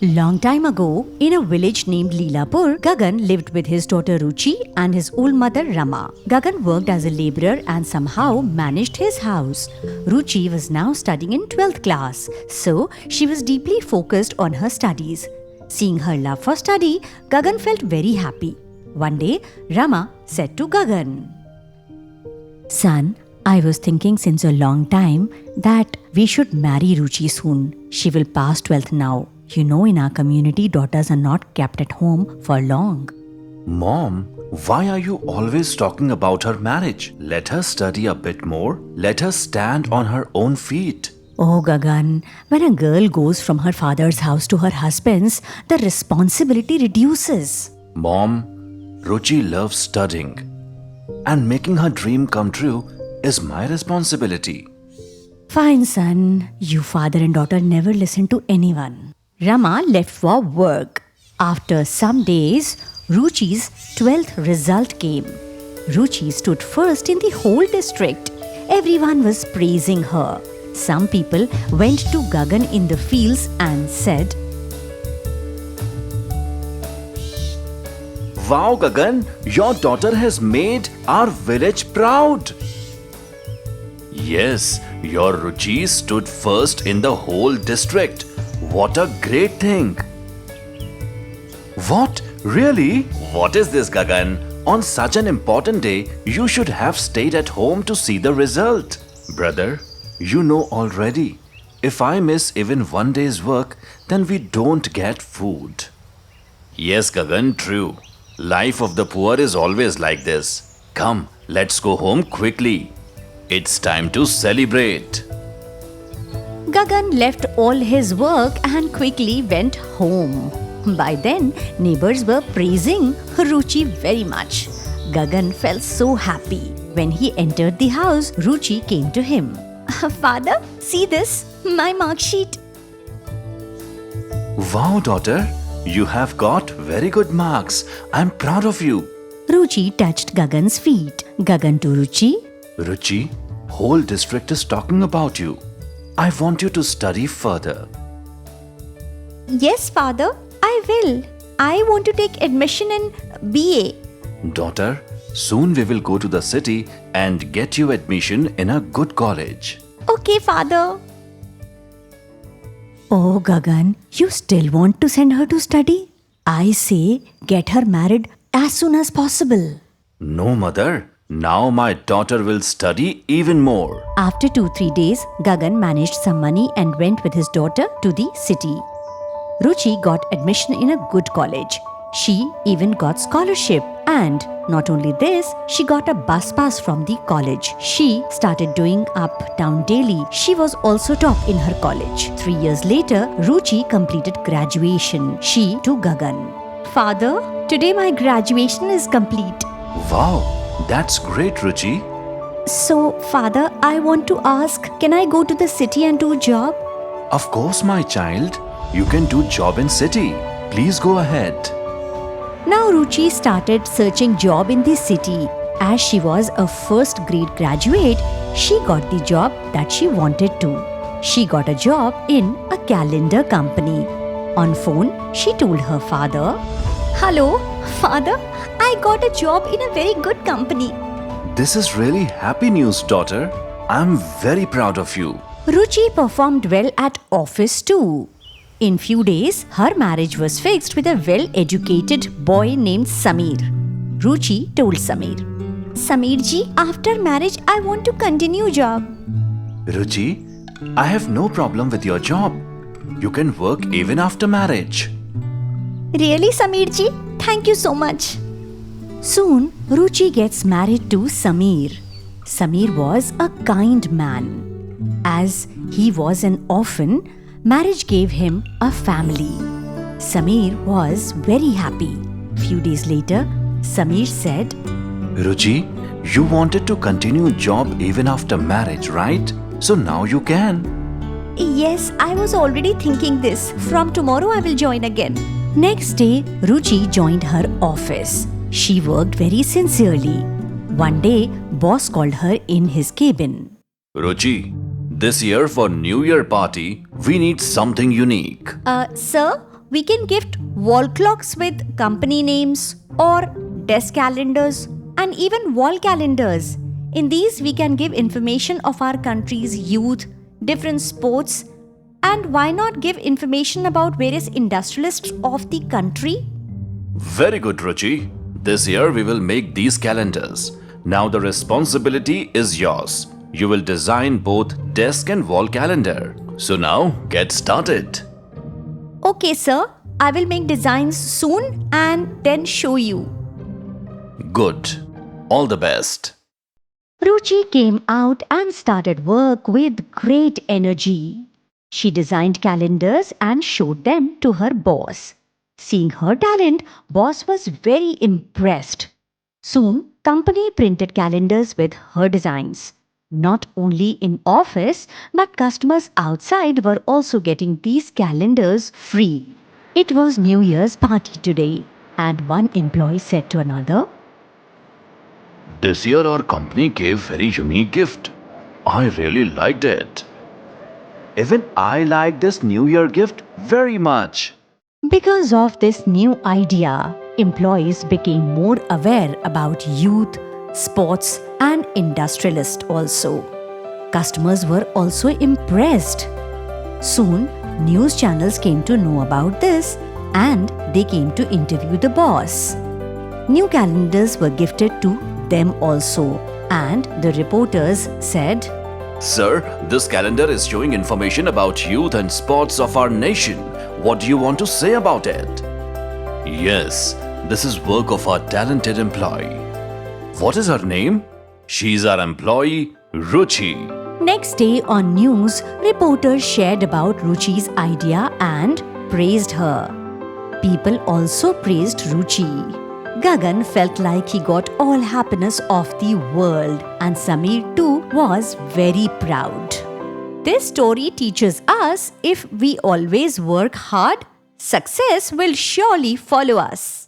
Long time ago, in a village named Leelapur, Gagan lived with his daughter Ruchi and his old mother Rama. Gagan worked as a laborer and somehow managed his house. Ruchi was now studying in 12th class, so she was deeply focused on her studies. Seeing her love for study, Gagan felt very happy. One day, Rama said to Gagan, "Son, I was thinking since a long time that we should marry Ruchi soon. She will pass 12th now. You know, in our community, daughters are not kept at home for long." Mom, why are you always talking about her marriage? Let her study a bit more. Let her stand on her own feet. Oh, Gagan, when a girl goes from her father's house to her husband's, the responsibility reduces. Mom, Ruchi loves studying. And making her dream come true is my responsibility. Fine, son. You father and daughter never listen to anyone. Rama left for work. After some days, Ruchi's 12th result came. Ruchi stood first in the whole district. Everyone was praising her. Some people went to Gagan in the fields and said, Wow, Gagan, your daughter has made our village proud. Yes, your Ruchi stood first in the whole district. What a great thing! What? Really? What is this, Gagan? On such an important day, you should have stayed at home to see the result. Brother, you know already. If I miss even one day's work, then we don't get food. Yes, Gagan, true. Life of the poor is always like this. Come, let's go home quickly. It's time to celebrate. Gagan left all his work and quickly went home. By then, neighbors were praising Ruchi very much. Gagan felt so happy. When he entered the house, Ruchi came to him. "Father, see this, my mark sheet." Wow, daughter, you have got very good marks. I'm proud of you. Ruchi touched Gagan's feet. Gagan to Ruchi, Ruchi, whole district is talking about you. I want you to study further. "Yes, father, I will. I want to take admission in BA." Daughter, soon we will go to the city and get you admission in a good college. "Okay, father." Oh, Gagan, you still want to send her to study? I say get her married as soon as possible. No, mother. Now my daughter will study even more. After 2-3 days, Gagan managed some money and went with his daughter to the city. Ruchi got admission in a good college. She even got scholarship. And not only this, she got a bus pass from the college. She started doing up down daily. She was also top in her college. 3 years later, Ruchi completed graduation. She to Gagan, "Father, today my graduation is complete." Wow, that's great, Ruchi. "So, father, I want to ask, can I go to the city and do a job?" Of course, my child. You can do job in city. Please go ahead. Now Ruchi started searching job in the city. As she was a first grade graduate, she got the job that she wanted to. She got a job in a calendar company. On phone, she told her father, "Hello, father, I got a job in a very good company." This is really happy news, daughter. I'm very proud of you. Ruchi performed well at office too. In few days, her marriage was fixed with a well-educated boy named Sameer. Ruchi told Sameer, "Sameer ji, after marriage, I want to continue job." Ruchi, I have no problem with your job. You can work even after marriage. Really, Sameer ji? Thank you so much. Soon, Ruchi gets married to Sameer. Sameer was a kind man. As he was an orphan, marriage gave him a family. Sameer was very happy. Few days later, Sameer said, Ruchi, you wanted to continue job even after marriage, right? So now you can. "Yes, I was already thinking this. From tomorrow I will join again." Next day, Ruchi joined her office. She worked very sincerely. One day, boss called her in his cabin. Ruchi, This year for New Year party, we need something unique. Sir, we can gift wall clocks with company names or desk calendars and even wall calendars. In these, we can give information of our country's youth, different sports, and why not give information about various industrialists of the country? Very good, Ruchi. This year we will make these calendars. Now the responsibility is yours. You will design both desk and wall calendar. So now get started. Okay, sir. I will make designs soon and then show you. Good. All the best. Ruchi came out and started work with great energy. She designed calendars and showed them to her boss. Seeing her talent, boss was very impressed. Soon, company printed calendars with her designs. Not only in office, but customers outside were also getting these calendars free. It was New Year's party today, and one employee said to another, This year our company gave very unique gift. I really liked it. Even I like this New Year gift very much. because of this new idea, employees became more aware about youth, sports, and industrialists also. Customers were also impressed. Soon, news channels came to know about this and they came to interview the boss. New calendars were gifted to them also, and the reporters said, Sir, this calendar is showing information about youth and sports of our nation. What do you want to say about it? Yes, this is work of our talented employee. What is her name? She's our employee, Ruchi. Next day on news, reporters shared about Ruchi's idea and praised her. People also praised Ruchi. Gagan felt like he got all happiness of the world, and Sameer too was very proud. This story teaches us if we always work hard, success will surely follow us.